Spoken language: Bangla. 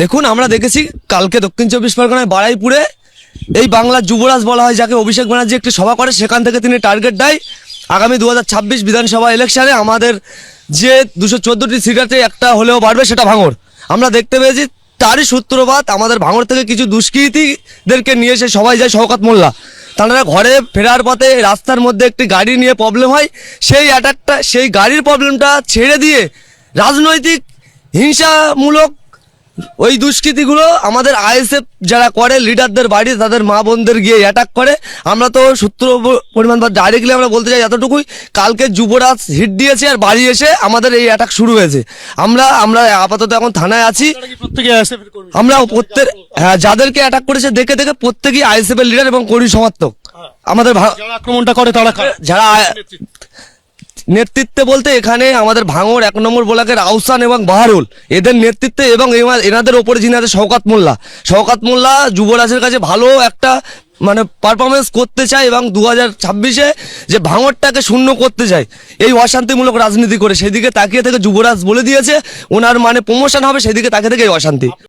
দেখুন, আমরা দেখেছি কালকে দক্ষিণ চব্বিশ পরগনায় বারাইপুরে এই বাংলার যুবরাজ বলা হয় যাকে অভিষেক ব্যানার্জি একটি সভা করে, সেখান থেকে তিনি টার্গেট দেয় আগামী 2026 বিধানসভা ইলেকশনে আমাদের যে 214টি সিট আছে একটা হলেও বাড়বে, সেটা ভাঙড়। আমরা দেখতে পেয়েছি তারই সূত্রপাত আমাদের ভাঙড় থেকে কিছু দুষ্কৃতীদেরকে নিয়ে এসে সবাই যায় শওকত মোল্লা। তারা ঘরে ফেরার পথে রাস্তার মধ্যে একটি গাড়ি নিয়ে প্রবলেম হয়, সেই অ্যাটাকটা সেই গাড়ির প্রবলেমটা ছেড়ে দিয়ে রাজনৈতিক হিংসামূলক ওই দুষ্কৃতিগুলো আমাদের আইএসএফ যারা করে লিডারদের বাড়ি তাদের মা বোনদের গিয়ে অ্যাটাক করে। আমরা তো সূত্র পরিমাণ বা ডাইরেক্টলি আমরা বলতে চাই এতটুকুই, কালকে যুবরাজ হিট দিয়েছে আর বাড়ি এসে আমাদের এই অ্যাটাক শুরু হয়েছে। আমরা আপাতত এখন থানায় আছি। আমরা প্রত্যেক যাদেরকে অ্যাটাক করেছে দেখে দেখে প্রত্যেকেই আইএসএফ এর লিডার এবং কর্মী সমর্থক। আমাদের আক্রমণটা করে তারা যারা নেতৃত্বে বলতে এখানে আমাদের ভাঙড় 1 নম্বর ব্লকের আহসান এবং বাহারুল, এদের নেতৃত্বে এবং এনাদের ওপরে যিনি আছে শওকত মোল্লা যুবরাজের কাছে ভালো একটা মানে পারফরমেন্স করতে চায় এবং 2026-এ যে ভাঙড়টাকে শূন্য করতে চায় এই অশান্তিমূলক রাজনীতি করে, সেদিকে তাকিয়ে থেকে যুবরাজ বলে দিয়েছে ওনার মানে প্রমোশন হবে, সেদিকে তাকিয়ে থেকে এই অশান্তি।